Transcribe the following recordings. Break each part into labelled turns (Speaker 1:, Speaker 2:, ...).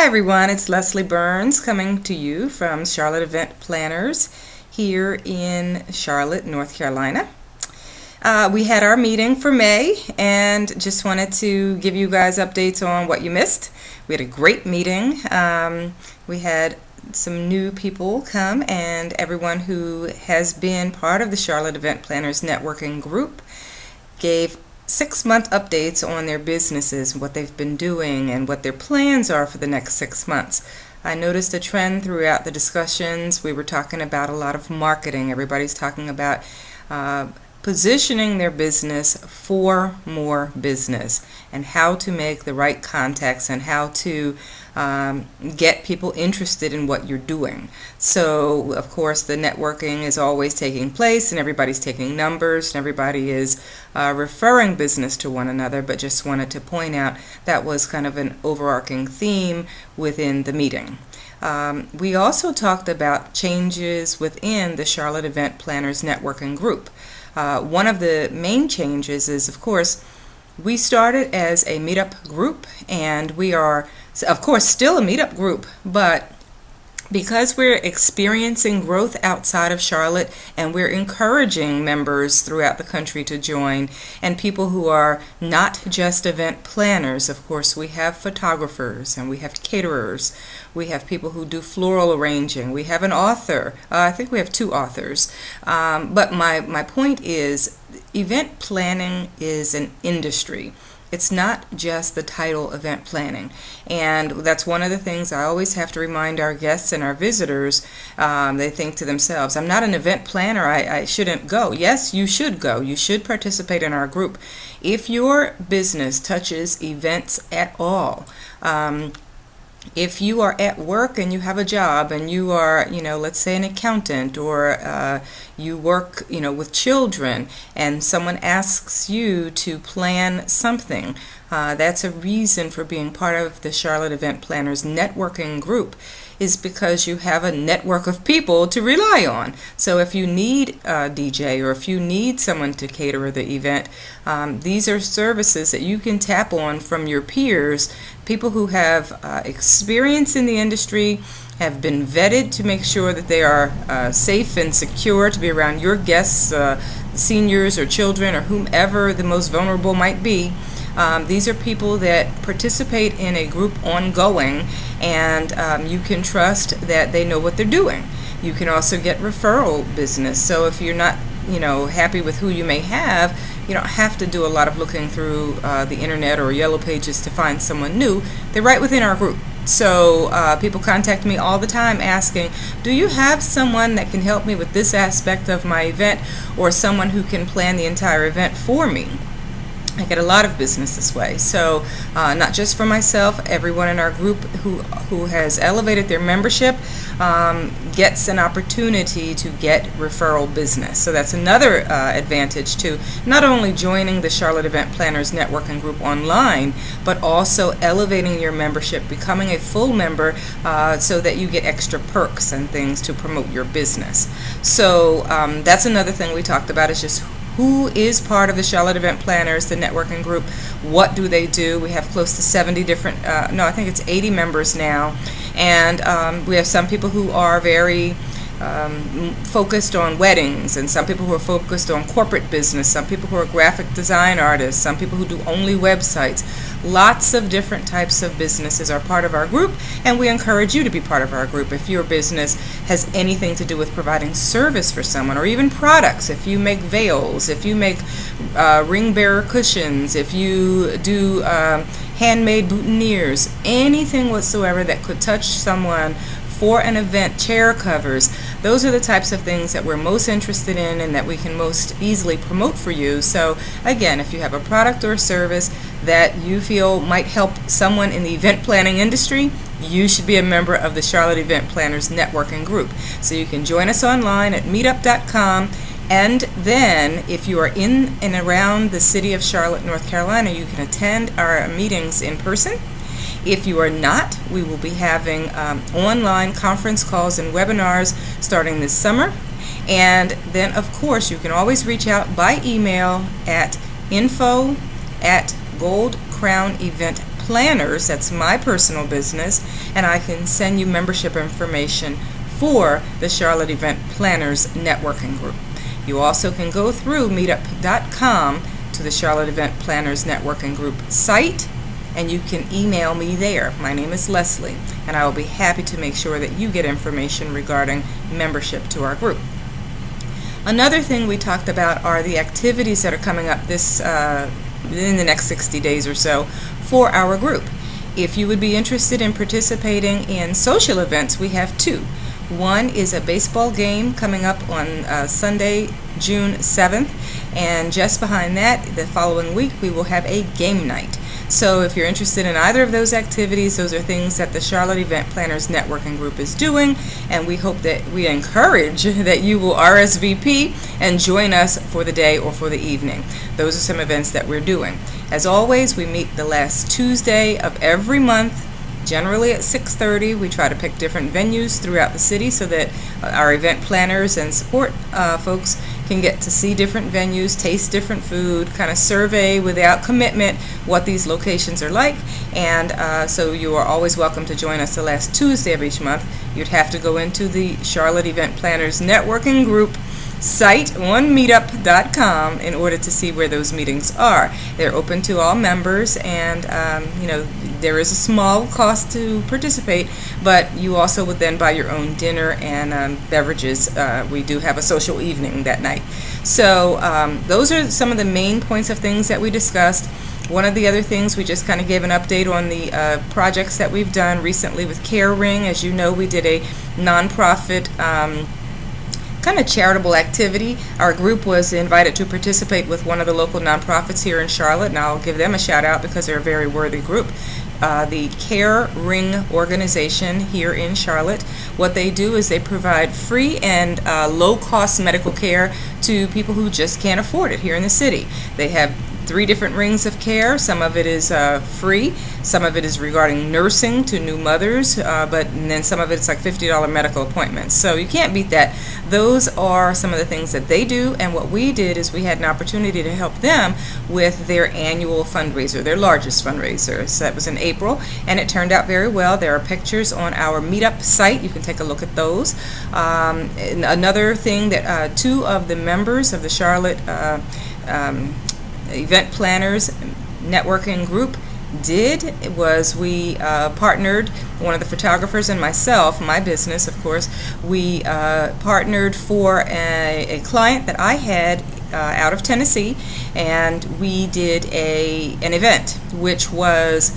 Speaker 1: Hi everyone, it's Leslie Burns coming to you from Charlotte Event Planners here in Charlotte, North Carolina. We had our meeting for May and just wanted to give you guys updates on what you missed. We had a great meeting. We had some new people come, and everyone who has been part of the Charlotte Event Planners networking group gave 6-month updates on their businesses, what they've been doing, and what their plans are for the next 6 months. I noticed a trend throughout the discussions. We were talking about a lot of marketing. Everybody's talking about positioning their business for more business and how to make the right contacts and how to get people interested in what you're doing. So, of course, the networking is always taking place and everybody's taking numbers and everybody is referring business to one another, but just wanted to point out that was kind of an overarching theme within the meeting. We also talked about changes within the Charlotte Event Planners networking group. One of the main changes is, of course, we started as a meetup group, and we are, of course, still a meetup group, but because we're experiencing growth outside of Charlotte and we're encouraging members throughout the country to join, and people who are not just event planners. Of course, we have photographers and we have caterers. We have people who do floral arranging. We have an author. I think we have 2 authors. But my point is, event planning is an industry. It's not just the title event planning, and that's one of the things I always have to remind our guests and our visitors. They think to themselves, I'm not an event planner, I shouldn't go. Yes, you should go. You should participate in our group. If your business touches events at all, if you are at work and you have a job and you are, let's say an accountant, or you work, with children, and someone asks you to plan something, that's a reason for being part of the Charlotte Event Planners networking group, is because you have a network of people to rely on. So if you need a DJ or if you need someone to cater the event, these are services that you can tap on from your peers, people who have experience in the industry, have been vetted to make sure that they are safe and secure to be around your guests, seniors or children or whomever the most vulnerable might be. These are people that participate in a group ongoing, and you can trust that they know what they're doing. You can also get referral business. So if you're not, happy with who you may have, you don't have to do a lot of looking through the internet or Yellow Pages to find someone new. They're right within our group. So people contact me all the time asking, do you have someone that can help me with this aspect of my event, or someone who can plan the entire event for me? I get a lot of business this way. So not just for myself, everyone in our group who has elevated their membership gets an opportunity to get referral business. So that's another advantage to not only joining the Charlotte Event Planners networking group online, but also elevating your membership, becoming a full member, so that you get extra perks and things to promote your business. So that's another thing we talked about, is just who is part of the Charlotte Event Planners, the networking group. What do they do? We have close to 70 different, I think it's 80 members now. And we have some people who are very focused on weddings, and some people who are focused on corporate business, some people who are graphic design artists, some people who do only websites. Lots of different types of businesses are part of our group, and we encourage you to be part of our group if your business has anything to do with providing service for someone, or even products. If you make veils, if you make ring bearer cushions, if you do handmade boutonnieres, anything whatsoever that could touch someone for an event, chair covers, those are the types of things that we're most interested in and that we can most easily promote for you. So again, if you have a product or a service that you feel might help someone in the event planning industry, you should be a member of the Charlotte Event Planners networking group. So you can join us online at meetup.com, and then if you are in and around the city of Charlotte, North Carolina, you can attend our meetings in person. If you are not, we will be having online conference calls and webinars starting this summer. And then, of course, you can always reach out by email at info@goldcrowneventplanners.com. Planners. That's my personal business, and I can send you membership information for the Charlotte Event Planners networking group. You also can go through meetup.com to the Charlotte Event Planners networking group site, and you can email me there. My name is Leslie, and I will be happy to make sure that you get information regarding membership to our group. Another thing we talked about are the activities that are coming up in the next 60 days or so for our group. If you would be interested in participating in social events, we have two. One is a baseball game coming up on Sunday, June 7th, and just behind that, the following week, we will have a game night. So if you're interested in either of those activities, those are things that the Charlotte Event Planners Networking Group is doing, and we encourage that you will RSVP and join us for the day or for the evening. Those are some events that we're doing. As always, we meet the last Tuesday of every month, generally at 6:30. We try to pick different venues throughout the city so that our event planners and support folks can get to see different venues, taste different food, kind of survey without commitment what these locations are like. And so you are always welcome to join us the last Tuesday of each month. You'd have to go into the Charlotte Event Planners Networking Group site on meetup.com in order to see where those meetings are. They're open to all members, and there is a small cost to participate, but you also would then buy your own dinner and beverages. We do have a social evening that night. So those are some of the main points of things that we discussed. One of the other things, we just kind of gave an update on the projects that we've done recently with CareRing. As you know, we did a nonprofit kind of charitable activity. Our group was invited to participate with one of the local nonprofits here in Charlotte, and I'll give them a shout out because they're a very worthy group. The CareRing organization here in Charlotte. What they do is they provide free and low-cost medical care to people who just can't afford it here in the city. They have 3 different rings of care. Some of it is free, some of it is regarding nursing to new mothers, and then some of it's like $50 medical appointments. So you can't beat that. Those are some of the things that they do, and what we did is we had an opportunity to help them with their annual fundraiser, their largest fundraiser. So that was in April, and it turned out very well. There are pictures on our Meetup site. You can take a look at those. And another thing that 2 of the members of the Charlotte Event Planners Networking Group did was we partnered, one of the photographers and myself, my business of course, we partnered for a client that I had out of Tennessee, and we did an event which was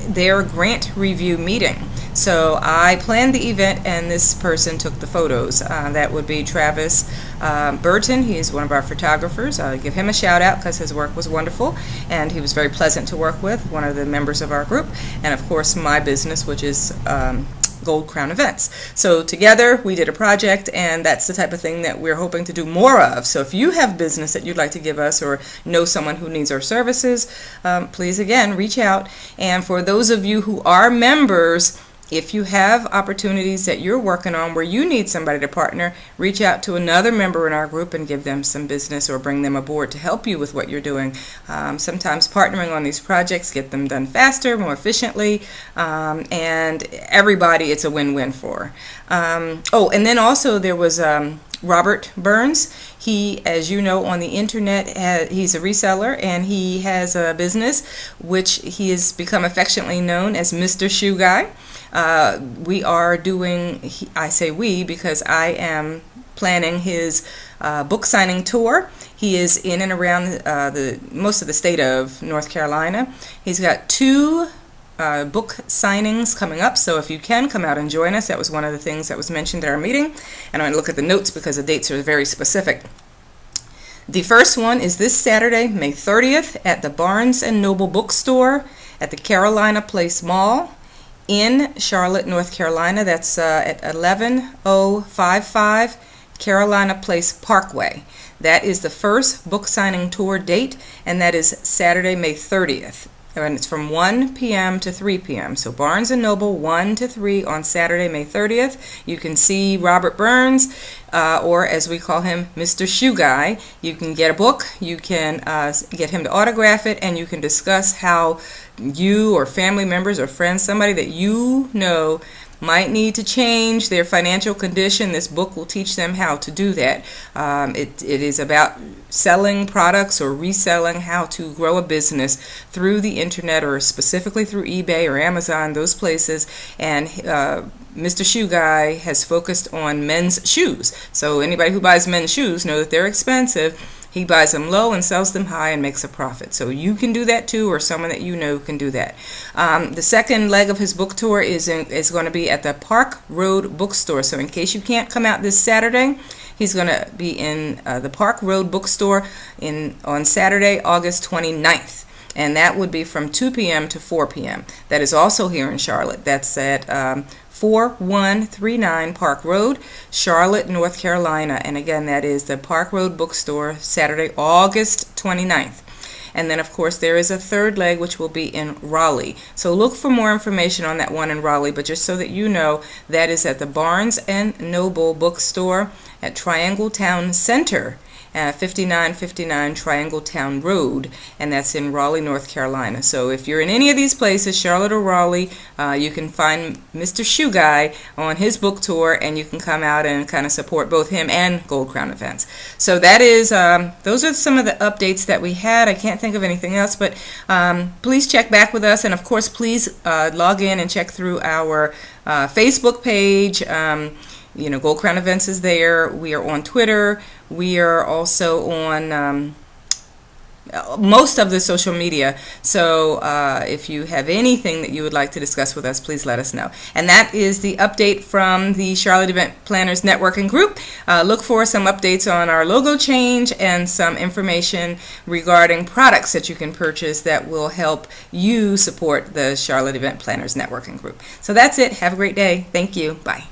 Speaker 1: their grant review meeting. So I planned the event, and this person took the photos. That would be Travis Burton. He's one of our photographers. I'll give him a shout out because his work was wonderful, and he was very pleasant to work with, one of the members of our group. And of course my business, which is Gold Crown Events. So together we did a project, and that's the type of thing that we're hoping to do more of. So if you have business that you'd like to give us or know someone who needs our services, please again reach out. And for those of you who are members, if you have opportunities that you're working on where you need somebody to partner, reach out to another member in our group and give them some business or bring them aboard to help you with what you're doing. Sometimes partnering on these projects get them done faster, more efficiently, and everybody it's a win-win for. Oh, and then also there was Robert Burns. He, as you know, on the internet, he's a reseller, and he has a business which he has become affectionately known as Mr. Shoe Guy. We are doing, I say we because I am planning his book signing tour. He is in and around most of the state of North Carolina. He's got 2 book signings coming up, so if you can come out and join us. That was one of the things that was mentioned at our meeting, and I'm going to look at the notes because the dates are very specific. The first one is this Saturday, May 30th, at the Barnes & Noble Bookstore at the Carolina Place Mall in Charlotte, North Carolina. That's at 11055 Carolina Place Parkway. That is the first book signing tour date, and that is Saturday, May 30th. And it's from 1 p.m. to 3 p.m. So Barnes & Noble, 1 to 3 on Saturday, May 30th. You can see Robert Burns or as we call him, Mr. Shoe Guy. You can get a book, you can get him to autograph it, and you can discuss how you or family members or friends, somebody that you know might need to change their financial condition. This book will teach them how to do that. It is about selling products or reselling, how to grow a business through the internet or specifically through eBay or Amazon, those places. And Mr. Shoe Guy has focused on men's shoes. So anybody who buys men's shoes know that they're expensive. He buys them low and sells them high and makes a profit. So you can do that too, or someone that you know can do that. The second leg of his book tour is going to be at the Park Road Bookstore. So in case you can't come out this Saturday, he's going to be in the Park Road Bookstore on Saturday, August 29th. And that would be from 2 p.m. to 4 p.m. That is also here in Charlotte. That's at 4139 Park Road, Charlotte, North Carolina. And again, that is the Park Road Bookstore, Saturday, August 29th. And then, of course, there is a third leg, which will be in Raleigh. So look for more information on that one in Raleigh. But just so that you know, that is at the Barnes & Noble Bookstore at Triangle Town Center, 5959 Triangle Town Road, and that's in Raleigh, North Carolina. So if you're in any of these places, Charlotte or Raleigh, you can find Mr. Shoe Guy on his book tour, and you can come out and kind of support both him and Gold Crown Events. So that is, those are some of the updates that we had. I can't think of anything else, but please check back with us, and of course, please log in and check through our Facebook page. Gold Crown Events is there. We are on Twitter. We are also on most of the social media. So if you have anything that you would like to discuss with us, please let us know. And that is the update from the Charlotte Event Planners Networking Group. Look for some updates on our logo change and some information regarding products that you can purchase that will help you support the Charlotte Event Planners Networking Group. So that's it. Have a great day. Thank you. Bye.